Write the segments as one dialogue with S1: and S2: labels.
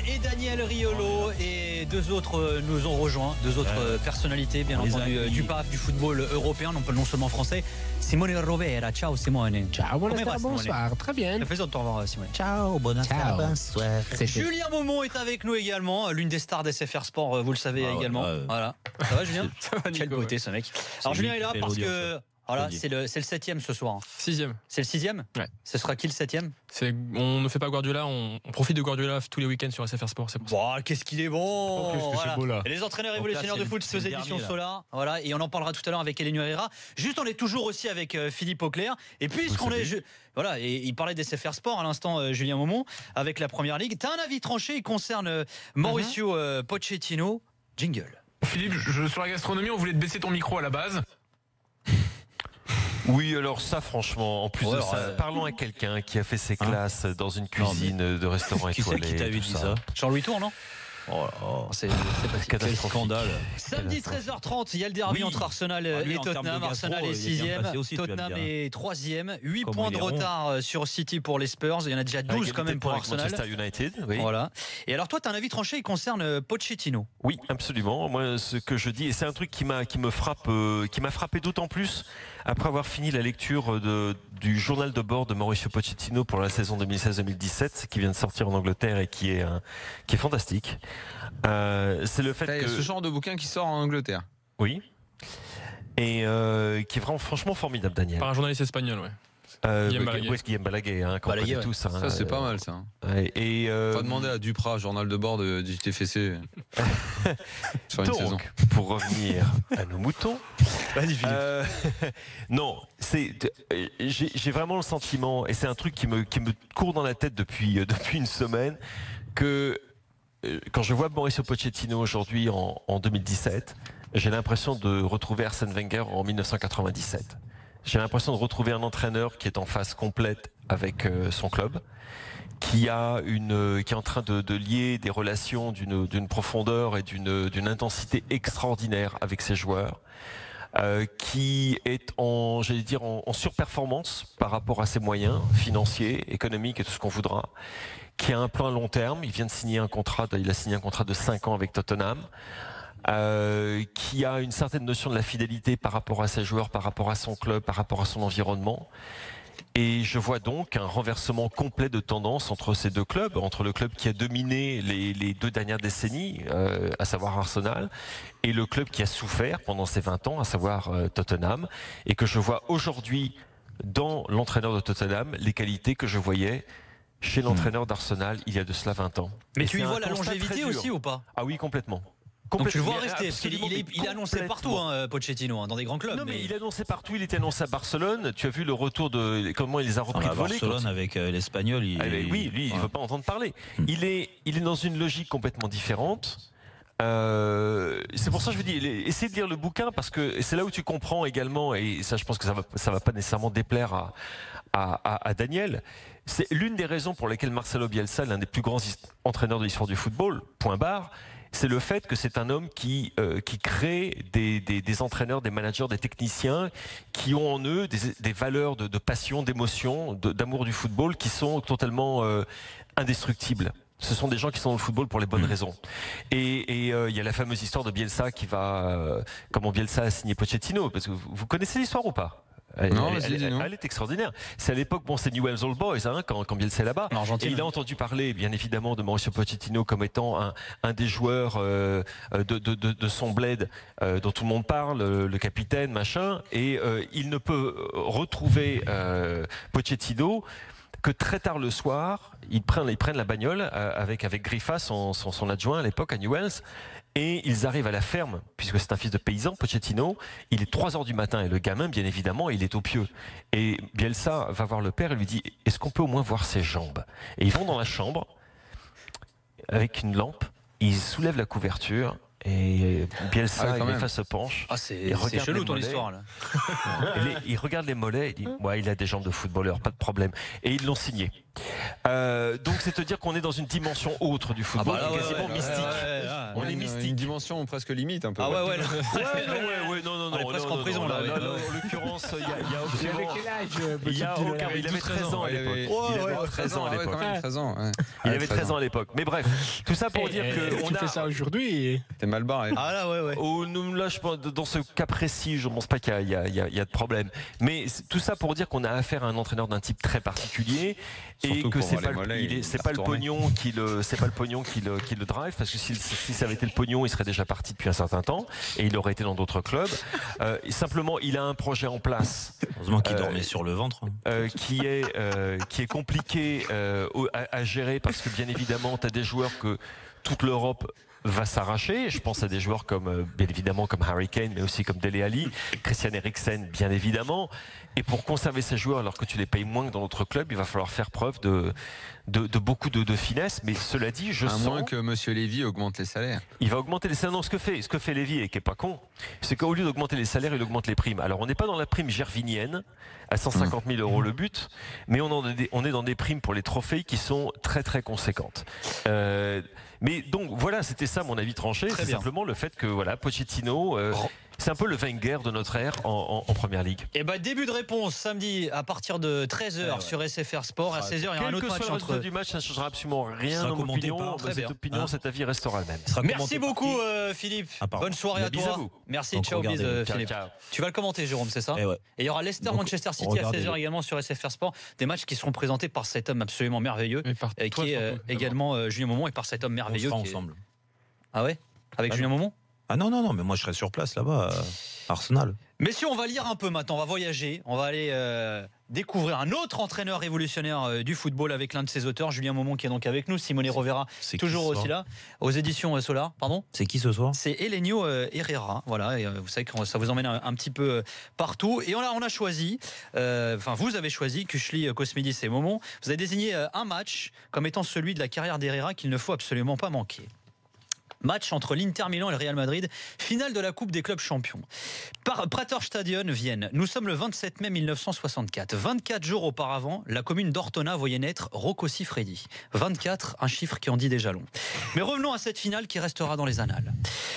S1: et Daniel Riolo et deux autres nous ont rejoint, deux autres personnalités bien entendu du PAF, du football européen, non seulement français. Simone Rovera, ciao Simone.
S2: Ciao, bonsoir, très bien.
S1: Ça fait plaisir de te revoir Simone.
S2: Ciao, bonsoir.
S1: Julien Maumont est avec nous également, l'une des stars d'SFR Sport, vous le savez également. Voilà. Ça va Julien?
S3: Ça va, Nico.
S1: Quel beauté ce mec. Alors Julien est là parce que... Voilà, c'est le 7e ce soir.
S3: 6e.
S1: C'est le 6e?
S3: Ouais.
S1: Ce sera qui le 7e?
S3: On ne fait pas Guardiola, on profite de Guardiola tous les week-ends sur SFR Sport. C'est pour ça.
S1: Bon, qu'est-ce qu'il est bon!
S2: Qu'est-ce que c'est beau là!
S1: Et les entraîneurs révolutionnaires de foot, c'est aux éditions Solar. Voilà, et on en parlera tout à l'heure avec Hélène Herrera. Juste, on est toujours aussi avec Philippe Auclair. Et puisqu'on est. Voilà, et il parlait des SFR Sport à l'instant, Julien Maumont, avec la première ligue. T'as un avis tranché, il concerne Mauricio Pochettino. Jingle.
S4: Philippe, sur la gastronomie, on voulait te baisser ton micro à la base.
S5: Oui, alors ça, franchement, en plus de ça, parlons à quelqu'un qui a fait ses classes dans une cuisine de restaurant étoilé.
S6: Qui t'a dit ça?
S1: Jean-Louis Tour, non?
S6: Oh là là.
S1: C'est
S6: Quel scandale.
S1: Samedi 13h30, il y a le derby entre Arsenal et Tottenham. Arsenal est 6e, Tottenham est 3e. 8 points de retard sur City pour les Spurs. Il y en a déjà 12 quand même pour Arsenal.
S5: Manchester United, oui.
S1: Voilà. Et alors toi, tu as un avis tranché, il concerne Pochettino.
S5: Oui, absolument. Moi, ce que je dis, et c'est un truc qui m'a frappé d'autant plus après avoir fini la lecture du journal de bord de Mauricio Pochettino pour la saison 2016-2017, qui vient de sortir en Angleterre et qui est fantastique. C'est le fait que
S7: ce genre de bouquin qui sort en Angleterre.
S5: Oui. Et qui est vraiment franchement formidable, Daniel.
S3: Par un journaliste espagnol, ouais.
S5: Guillaume Balaguer, qu'on connaît tous.
S7: Ça, c'est pas mal, ça.
S5: Ouais, et
S7: faut demander à Duprat, journal de bord du TFC. Sur une saison.
S5: Pour revenir à nos moutons. Non, j'ai vraiment le sentiment, et c'est un truc qui me court dans la tête depuis une semaine, que quand je vois Mauricio Pochettino aujourd'hui en 2017, j'ai l'impression de retrouver Arsène Wenger en 1997. J'ai l'impression de retrouver un entraîneur qui est en phase complète avec son club, qui est en train de lier des relations d'une profondeur et d'une intensité extraordinaire avec ses joueurs, qui est en surperformance par rapport à ses moyens financiers, économiques et tout ce qu'on voudra, qui a un plan à long terme. Il a signé un contrat de 5 ans avec Tottenham. Qui a une certaine notion de la fidélité par rapport à ses joueurs, par rapport à son club, par rapport à son environnement. Et je vois donc un renversement complet de tendance entre ces deux clubs, entre le club qui a dominé les 2 dernières décennies, à savoir Arsenal, et le club qui a souffert pendant ces 20 ans, à savoir Tottenham, et que je vois aujourd'hui dans l'entraîneur de Tottenham les qualités que je voyais chez l'entraîneur d'Arsenal il y a de cela 20 ans.
S1: Mais tu y vois la longévité aussi ou pas?
S5: Ah oui, complètement.
S1: Donc tu le vois rester, parce qu'il est annoncé partout, Pochettino, dans des grands clubs.
S5: Non, mais il est annoncé partout, il était annoncé à Barcelone. Tu as vu le retour de comment il les a repris de voler.
S6: Barcelone avec l'Espagnol.
S5: Oui, lui, il ne veut pas entendre parler. Il est dans une logique complètement différente. C'est pour ça que je vous dis, essayez de lire le bouquin, parce que c'est là où tu comprends également, et ça je pense que ça va pas nécessairement déplaire à Daniel. C'est l'une des raisons pour lesquelles Marcelo Bielsa, l'un des plus grands entraîneurs de l'histoire du football, point barre, c'est le fait que c'est un homme qui crée des entraîneurs, des managers, des techniciens qui ont en eux des valeurs de passion, d'émotion, d'amour du football qui sont totalement indestructibles. Ce sont des gens qui sont dans le football pour les bonnes raisons. Et il y a la fameuse histoire de Bielsa comment Bielsa a signé Pochettino, parce que vous connaissez l'histoire ou pas?
S7: Non,
S5: elle est extraordinaire. C'est à l'époque, c'est Newell's Old Boys, quand Bielsa est là-bas. Et il a entendu parler, bien évidemment, de Mauricio Pochettino comme étant un des joueurs de son bled dont tout le monde parle, le capitaine, machin. Et il ne peut retrouver Pochettino que très tard le soir. Ils prennent la bagnole avec Griffa, son adjoint à l'époque à Newell's. Et ils arrivent à la ferme, puisque c'est un fils de paysan, Pochettino. Il est 3h du matin et le gamin, bien évidemment, il est au pieu. Et Bielsa va voir le père et lui dit « Est-ce qu'on peut au moins voir ses jambes ?» Et ils vont dans la chambre avec une lampe, ils soulèvent la couverture et Bielsa se penche.
S1: Ah, c'est chelou ton histoire là.
S5: Il regarde les mollets, il dit ouais, il a des jambes de footballeur, pas de problème. Et ils l'ont signé. Donc c'est te dire qu'on est dans une dimension autre du football, quasiment mystique. On est
S7: une
S5: mystique.
S7: dimension presque limite un peu.
S1: Ah ouais.
S5: Non.
S1: On est presque en prison, là.
S5: En l'occurrence, il y a
S2: Il avait quel âge,
S5: il y a
S2: petit
S5: aucun- il avait 13 ans à l'époque. Il avait 13 ans à l'époque.
S7: Quand même 13 ans. Ouais.
S5: Il avait 13 ans à l'époque. Mais bref, tout ça pour dire que
S2: tu fais ça aujourd'hui.
S7: T'es mal barré.
S1: Ah là, ouais.
S5: Là, je pense, dans ce cas précis, je ne pense pas qu'il y a de problème. Mais tout ça pour dire qu'on a affaire à un entraîneur d'un type très particulier et
S7: Surtout
S5: que
S7: pour
S5: c'est
S7: les
S5: pas
S7: mollets,
S5: c'est pas le pognon qui le drive, parce que si ça avait été le pognon, il serait déjà parti depuis un certain temps et il aurait été dans d'autres clubs. Simplement, il a un projet en place.
S6: Heureusement qu'il dormait sur le ventre.
S5: Qui est compliqué à gérer, parce que bien évidemment, tu as des joueurs que toute l'Europe va s'arracher. Je pense à des joueurs comme, bien évidemment, comme Harry Kane, mais aussi comme Dele Alli, Christian Eriksen, bien évidemment. Et pour conserver ces joueurs, alors que tu les payes moins que dans notre club, il va falloir faire preuve de beaucoup de finesse. Mais cela dit, je sens...
S7: moins que Monsieur Lévy augmente les salaires.
S5: Il va augmenter les salaires. Non, ce que fait Lévy, et qui est pas con, c'est qu'au lieu d'augmenter les salaires, il augmente les primes. Alors, on n'est pas dans la prime gervinienne, à 150 000 € le but, mais on est dans des primes pour les trophées qui sont très, très conséquentes. Mais donc, voilà, c'était ça mon avis tranché. C'est simplement le fait que, voilà, Pochettino... c'est un peu le Wenger de notre ère en Première Ligue.
S1: Et début de réponse samedi à partir de 13h sur SFR Sport. À 16h, il y aura un autre match entre.
S5: Du match, ça ne changera absolument rien dans mon opinion. Cette opinion, cet avis restera le même.
S1: Merci beaucoup, Philippe. Bonne soirée à toi. Merci, ciao, bis, Philippe. Tu vas le commenter, Jérôme, c'est ça? Et il y aura Leicester-Manchester City à 16h également sur SFR Sport. Des matchs qui seront présentés par cet homme absolument merveilleux, qui est également Julien Momont, et par cet homme merveilleux.
S6: On sera ensemble.
S1: Ah ouais? Avec Julien Momont?
S6: Ah non, mais moi je serai sur place là-bas, à Arsenal.
S1: Messieurs, on va lire un peu maintenant, on va voyager, on va aller découvrir un autre entraîneur révolutionnaire du football avec l'un de ses auteurs, Julien Momont, qui est donc avec nous, Simone Rovera, toujours aussi là, aux éditions Solar. Pardon ?
S6: C'est qui ce soir ?
S1: C'est Elenio Herrera, voilà, et vous savez que ça vous emmène un petit peu partout. Et on a choisi, vous avez choisi, Kuchli, Cosmidis et Momont, vous avez désigné un match comme étant celui de la carrière d'Herrera qu'il ne faut absolument pas manquer. Match entre l'Inter Milan et le Real Madrid, finale de la Coupe des clubs champions. Par Praterstadion, Vienne. Nous sommes le 27 mai 1964. 24 jours auparavant, la commune d'Ortona voyait naître Rocco Siffredi. 24, un chiffre qui en dit déjà long. Mais revenons à cette finale qui restera dans les annales.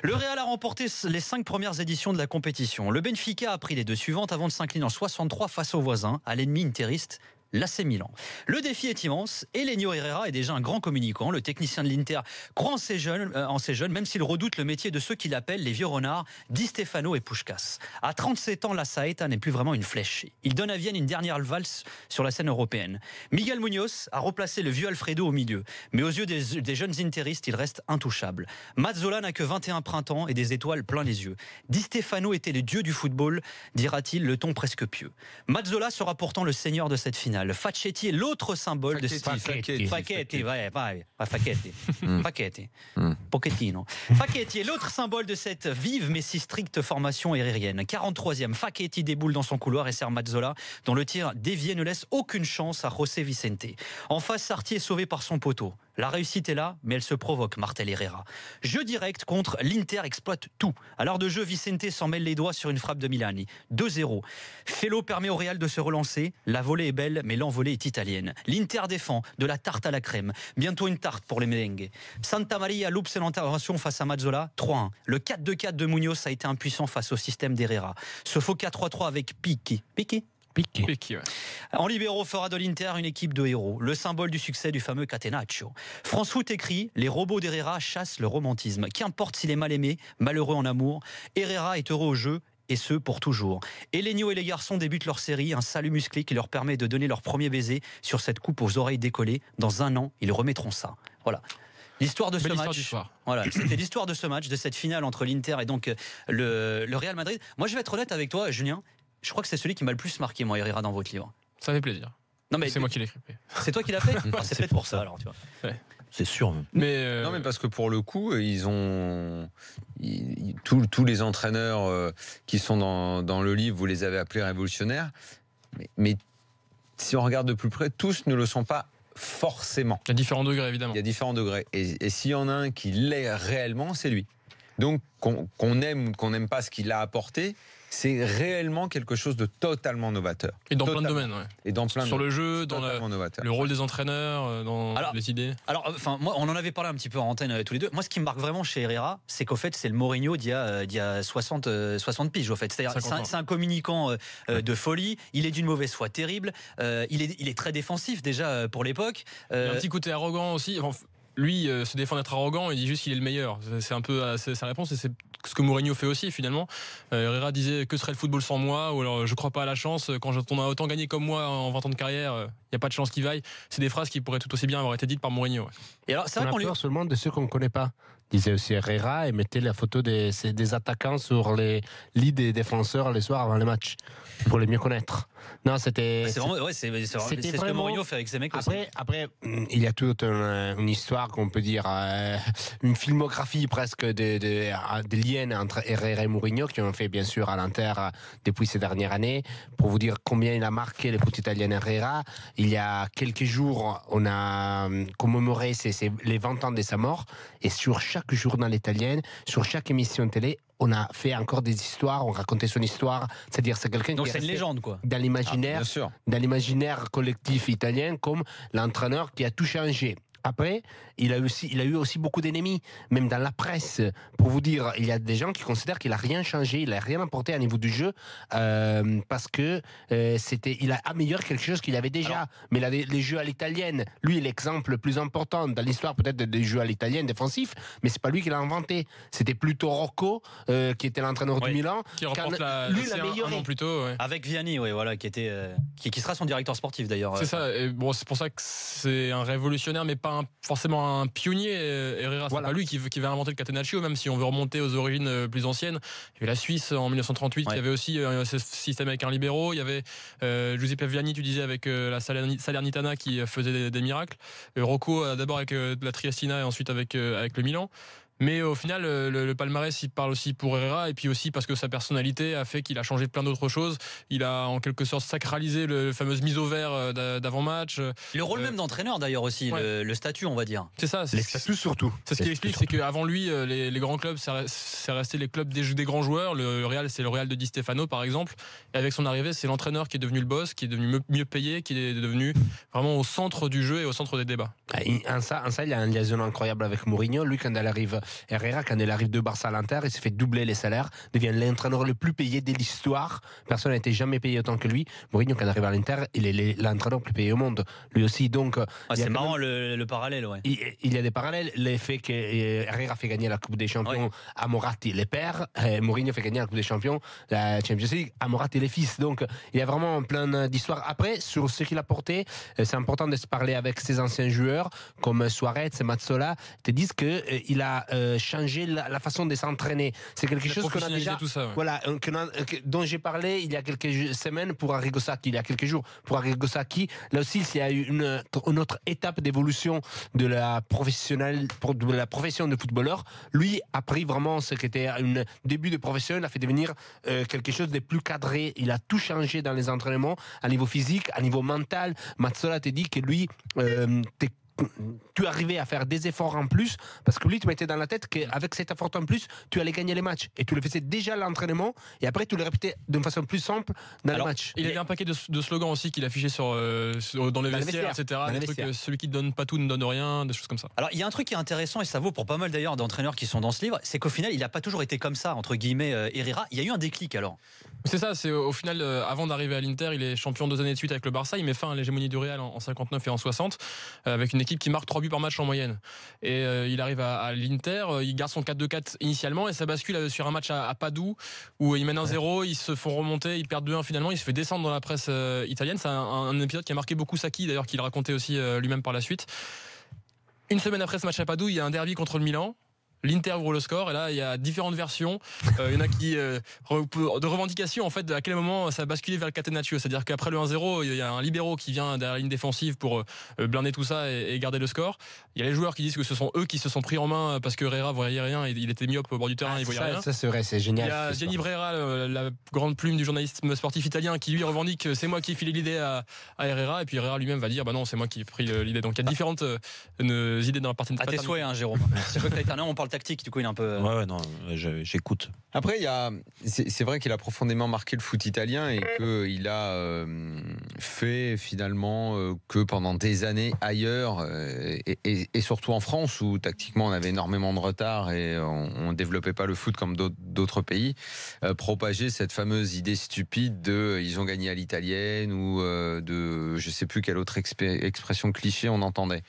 S1: Le Real a remporté les 5 premières éditions de la compétition. Le Benfica a pris les 2 suivantes avant de s'incliner en 63 face aux voisins, à l'ennemi interiste, l'AC Milan. Le défi est immense. Elenio Herrera est déjà un grand communicant. Le technicien de l'Inter croit en ces jeunes, même s'il redoute le métier de ceux qu'il appelle les vieux renards, Di Stefano et Puskás. À 37 ans, la Saeta n'est plus vraiment une flèche. Il donne à Vienne une dernière valse sur la scène européenne. Miguel Muñoz a replacé le vieux Alfredo au milieu. Mais aux yeux des jeunes interistes, il reste intouchable. Mazzola n'a que 21 printemps et des étoiles plein les yeux. Di Stefano était le dieu du football, dira-t-il, le ton presque pieux. Mazzola sera pourtant le seigneur de cette finale. Facchetti est l'autre symbole de Facchetti. Pochettino. Facchetti est l'autre symbole de cette vive mais si stricte formation herrérienne. 43e, Facchetti déboule dans son couloir et sert Mazzola, dont le tir dévié ne laisse aucune chance à José Vicente. En face, Sarti est sauvé par son poteau. La réussite est là, mais elle se provoque, martèle Herrera. Jeu direct contre l'Inter exploite tout. À l'heure de jeu, Vicente s'en mêle les doigts sur une frappe de Milani. 2-0. Fellow permet au Real de se relancer. La volée est belle, mais l'envolée est italienne. L'Inter défend, de la tarte à la crème. Bientôt une tarte pour les merengues. Santa Maria loupe son intervention face à Mazzola. 3-1. Le 4-2-4 de Muñoz a été impuissant face au système d'Herrera. Ce faux 4-3-3 avec Piqué.
S3: Ouais.
S1: En libéraux fera de l'Inter une équipe de héros, le symbole du succès du fameux Catenaccio. France Foot écrit: les robots d'Herrera chassent le romantisme. Qu'importe s'il est mal aimé, malheureux en amour, Herrera est heureux au jeu, et ce pour toujours. Elenio et les garçons débutent leur série, un salut musclé qui leur permet de donner leur premier baiser sur cette coupe aux oreilles décollées. Dans un an, ils remettront ça. Voilà. L'histoire de ce match. Voilà, c'était l'histoire de ce match, de cette finale entre l'Inter et donc le Real Madrid. Moi, je vais être honnête avec toi, Julien. Je crois que c'est celui qui m'a le plus marqué, moi, Herrera, dans votre livre.
S3: Ça fait plaisir.
S1: Non, mais
S3: c'est moi qui l'ai écrit.
S1: C'est toi qui l'as fait. C'est peut-être pour ça, alors, tu vois.
S6: Ouais. C'est sûr.
S7: Mais non, mais parce que pour le coup, tous les entraîneurs qui sont dans le livre, vous les avez appelés révolutionnaires. Mais si on regarde de plus près, tous ne le sont pas forcément.
S3: Il y a différents degrés, évidemment.
S7: Il y a différents degrés. Et s'il y en a un qui l'est réellement, c'est lui. Donc, qu'on aime ou qu'on n'aime pas ce qu'il a apporté, c'est réellement quelque chose de totalement novateur.
S3: Et dans plein de domaines. Ouais.
S7: Et dans plein
S3: Sur le jeu, dans le rôle des entraîneurs, dans les idées.
S1: Alors, moi, on en avait parlé un petit peu en antenne tous les deux. Moi, ce qui me marque vraiment chez Herrera, c'est qu'au fait, c'est le Mourinho d'il y a 60 piges, au fait. C'est-à-dire, c'est un communicant de folie. Il est d'une mauvaise foi terrible. Il est très défensif déjà pour l'époque.
S3: Il y a un petit côté arrogant aussi. Enfin, lui se défend d'être arrogant, il dit juste qu'il est le meilleur. C'est un peu sa réponse, et c'est ce que Mourinho fait aussi finalement. Herrera disait que serait le football sans moi, ou alors je crois pas à la chance, quand on a autant gagné comme moi en 20 ans de carrière, il n'y a pas de chance qu'il vaille. C'est des phrases qui pourraient tout aussi bien avoir été dites par Mourinho. Ouais.
S1: Et alors, c'est vrai qu'on
S2: a peur seulement de ceux qu'on ne connaît pas. Disait aussi Herrera et mettait la photo des attaquants sur les lits des défenseurs les soirs avant les matchs pour les mieux connaître. Non, c'était.
S1: C'est ce que Mourinho fait avec ses mecs aussi.
S2: Après, il y a toute une histoire qu'on peut dire, une filmographie presque des liens entre Herrera et Mourinho qui ont fait bien sûr à l'Inter depuis ces dernières années. Pour vous dire combien il a marqué le foot italien Herrera, il y a quelques jours, on a commémoré les 20 ans de sa mort, et sur chaque journal italien, sur chaque émission télé, on a fait encore des histoires, on racontait son histoire. C'est-à-dire, c'est quelqu'un
S1: donc
S2: qui
S1: c'est une légende, quoi.
S2: Dans l'imaginaire collectif italien, comme l'entraîneur qui a tout changé. Après, il a eu aussi beaucoup d'ennemis, même dans la presse. Pour vous dire, il y a des gens qui considèrent qu'il n'a rien changé, il n'a rien apporté à niveau du jeu, parce que il a amélioré quelque chose qu'il avait déjà. Alors, mais les jeux à l'italienne, lui, l'exemple le plus important dans l'histoire peut-être des jeux à l'italienne défensifs, mais c'est pas lui qui l'a inventé. C'était plutôt Rocco, qui était l'entraîneur du Milan,
S3: qui remporte la C1 un an plus tôt. Ouais.
S1: Avec Vianney, voilà, qui sera son directeur sportif d'ailleurs.
S3: C'est ça. Et bon, c'est pour ça que c'est un révolutionnaire, mais pas forcément un pionnier. Herrera, c'est pas lui qui va inventer le catenaccio, même si on veut remonter aux origines plus anciennes. Il y avait la Suisse en 1938 qui avait aussi ce système avec un libéro. Il y avait Giuseppe Vianney, tu disais, avec la Salernitana qui faisait des miracles. Rocco d'abord avec la Triestina et ensuite avec le Milan. Mais au final, le palmarès, il parle aussi pour Herrera, et puis aussi parce que sa personnalité a fait qu'il a changé plein d'autres choses. Il a en quelque sorte sacralisé le fameuse mise au vert d'avant-match. Le
S1: rôle même d'entraîneur d'ailleurs aussi, le statut, on va dire.
S3: C'est ça.
S2: Les statuts surtout.
S3: C'est ce qu'il explique, c'est qu'avant lui, les grands clubs, c'est resté les clubs des grands joueurs. Le Real, c'est le Real de Di Stefano par exemple. Et avec son arrivée, c'est l'entraîneur qui est devenu le boss, qui est devenu mieux payé, qui est devenu vraiment au centre du jeu et au centre des débats.
S2: En ça, il y a une liaison incroyable avec Mourinho. Lui, Herrera, quand il arrive de Barça à l'Inter, il s'est fait doubler les salaires, devient l'entraîneur le plus payé de l'histoire. Personne n'a été jamais payé autant que lui. Mourinho, quand il arrive à l'Inter, il est l'entraîneur le plus payé au monde. Lui aussi, donc.
S1: C'est marrant le parallèle, ouais.
S2: Il y a des parallèles. L'effet que Herrera fait gagner la Coupe des Champions à Moratti, les pères. Mourinho fait gagner la Coupe des Champions, la Champions League, à Moratti, les fils. Donc, il y a vraiment plein d'histoires. Après, sur ce qu'il a porté, c'est important de se parler avec ses anciens joueurs, comme Suarez et Mazzola, te disent qu'il a changer la façon de s'entraîner. C'est quelque chose qu'on a déjà,
S3: tout ça,
S2: voilà, dont j'ai parlé il y a quelques semaines pour Arrigo Sacchi, il y a quelques jours pour Arrigo Sacchi. Là aussi, il y a eu une autre étape d'évolution de la profession de footballeur. Lui a pris vraiment ce qui était un début de profession, il a fait devenir quelque chose de plus cadré. Il a tout changé dans les entraînements, à niveau physique, à niveau mental. Mazzola te dit que lui, tu arrivais à faire des efforts en plus, parce que lui, tu mettais dans la tête qu'avec cet effort en plus, tu allais gagner les matchs. Et tu le faisais déjà à l'entraînement, et après, tu le répétais d'une façon plus simple dans les matchs.
S3: Il avait un paquet de slogans aussi qu'il affichait dans les vestiaires, etc. Des trucs, celui qui ne donne pas tout ne donne rien, des choses comme ça.
S1: Alors, il y a un truc qui est intéressant, et ça vaut pour pas mal d'ailleurs d'entraîneurs qui sont dans ce livre, c'est qu'au final, il n'a pas toujours été comme ça, entre guillemets, Herrera. Il y a eu un déclic alors.
S3: C'est ça, c'est au final, avant d'arriver à l'Inter, il est champion 2 années de suite avec le Barça, il met fin à l'hégémonie du Real en 59 et en 60, avec une équipe qui marque 3 buts par match en moyenne. Et il arrive à l'Inter, il garde son 4-2-4 initialement, et ça bascule sur un match à Padoue, où il mène 1-0, ils se font remonter, ils perdent 2-1 finalement, il se fait descendre dans la presse italienne. C'est un épisode qui a marqué beaucoup Sacchi, d'ailleurs, qu'il racontait aussi lui-même par la suite. Une semaine après ce match à Padoue, il y a un derby contre le Milan. L'Inter ouvre le score, et là il y a différentes versions. Il y en a qui de revendications, en fait, à quel moment ça a basculé vers le catenaccio. C'est-à-dire qu'après le 1-0, il y a un libéro qui vient derrière la ligne défensive pour blinder tout ça et garder le score. Il y a les joueurs qui disent que ce sont eux qui se sont pris en main parce que Herrera voyait rien, il était myope au bord du terrain, il voyait rien.
S2: Ça c'est vrai, c'est génial.
S3: Il y a Gianni Brera, la grande plume du journalisme sportif italien, qui lui revendique c'est moi qui ai filé l'idée à Herrera, et puis Herrera lui-même va dire bah non, c'est moi qui ai pris l'idée. Donc il y a différentes idées dans la partie de
S1: à tes souhaits, hein, Jérôme. C'est vrai que on parle tactique. Du coup, il est un peu.
S6: Ouais, non, j'écoute.
S7: Après, c'est vrai qu'il a profondément marqué le foot italien et qu'il a fait finalement que pendant des années ailleurs et surtout en France où tactiquement on avait énormément de retard et on développait pas le foot comme d'autres pays, propager cette fameuse idée stupide de ils ont gagné à l'italienne ou de je sais plus quelle autre expression cliché on entendait.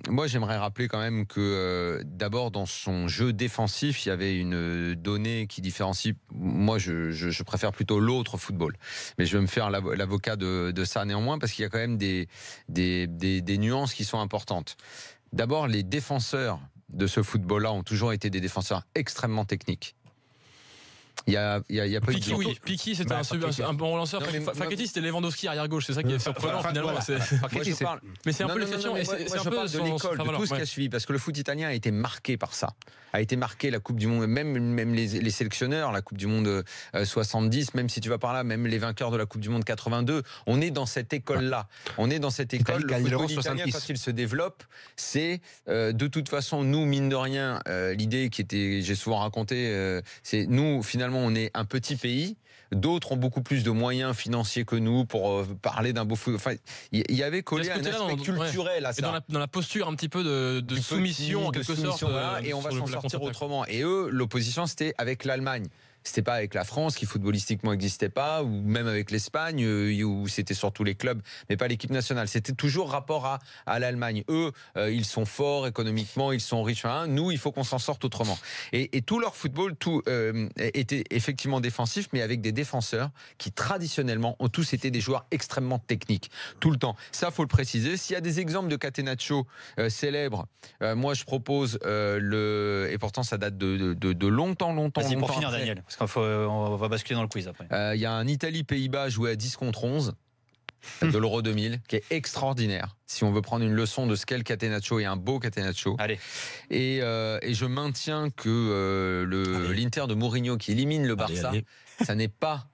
S7: Moi, j'aimerais rappeler quand même que d'abord dans son jeu défensif, il y avait une donnée qui différencie. Moi, je préfère plutôt l'autre football, mais je vais me faire l'avocat de ça néanmoins parce qu'il y a quand même des nuances qui sont importantes. D'abord, les défenseurs de ce football-là ont toujours été des défenseurs extrêmement techniques. Il y a pas
S3: Piqué, oui. Piqué, c'était un bon relanceur. Facchetti, c'était Lewandowski arrière gauche. C'est ça qui est surprenant finalement. Mais c'est un peu l'exception.
S7: C'est un peu de l'école, de tout ce qui a suivi, parce que le foot italien a été marqué par ça. A été marqué la Coupe du Monde, même les sélectionneurs, la Coupe du Monde 70, même si tu vas par là, même les vainqueurs de la Coupe du Monde 82, on est dans cette école-là. On est dans cette école. Le football italien, quand il se développe, c'est de toute façon, nous, mine de rien, l'idée qui était, j'ai souvent raconté, c'est nous, finalement, on est un petit pays. D'autres ont beaucoup plus de moyens financiers que nous pour parler d'un beau foot. Enfin, il y avait collé un aspect culturel à ça.
S3: Dans la posture un petit peu de soumission, en quelque sorte.
S7: Voilà, et on va s'en sortir autrement. Et eux, l'opposition, c'était avec l'Allemagne. C'était pas avec la France qui footballistiquement n'existait pas, ou même avec l'Espagne où c'était surtout les clubs, mais pas l'équipe nationale. C'était toujours rapport à l'Allemagne. Eux, ils sont forts économiquement, ils sont riches. Hein. Nous, il faut qu'on s'en sorte autrement. Et tout leur football, était effectivement défensif, mais avec des défenseurs qui traditionnellement ont tous été des joueurs extrêmement techniques tout le temps. Ça, faut le préciser. S'il y a des exemples de Catenaccio célèbres, moi je propose et pourtant ça date de longtemps.
S1: Vas-y pour finir, Daniel. Parce qu'on va basculer dans le quiz après.
S7: Il y a un Italie-Pays-Bas joué à 10 contre 11 de l'Euro 2000 qui est extraordinaire. Si on veut prendre une leçon de ce qu'est le Catenaccio et un beau Catenaccio.
S1: Allez.
S7: Et je maintiens que l'Inter de Mourinho qui élimine le Barça, ça n'est pas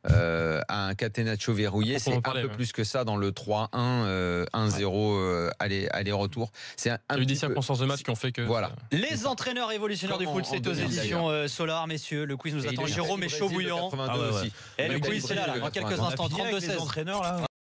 S7: un Catenaccio verrouillé, c'est un peu plus que ça dans le 3-1, 1-0 aller-retour.
S3: Il y a eu des circonstances de match qui ont fait que...
S7: Voilà.
S1: Les entraîneurs révolutionnaires du foot, c'est aux éditions Solar, messieurs. Le quiz nous attend. Jérôme est chaud bouillant.
S7: Et
S1: le quiz, c'est là, dans quelques instants. 32-16.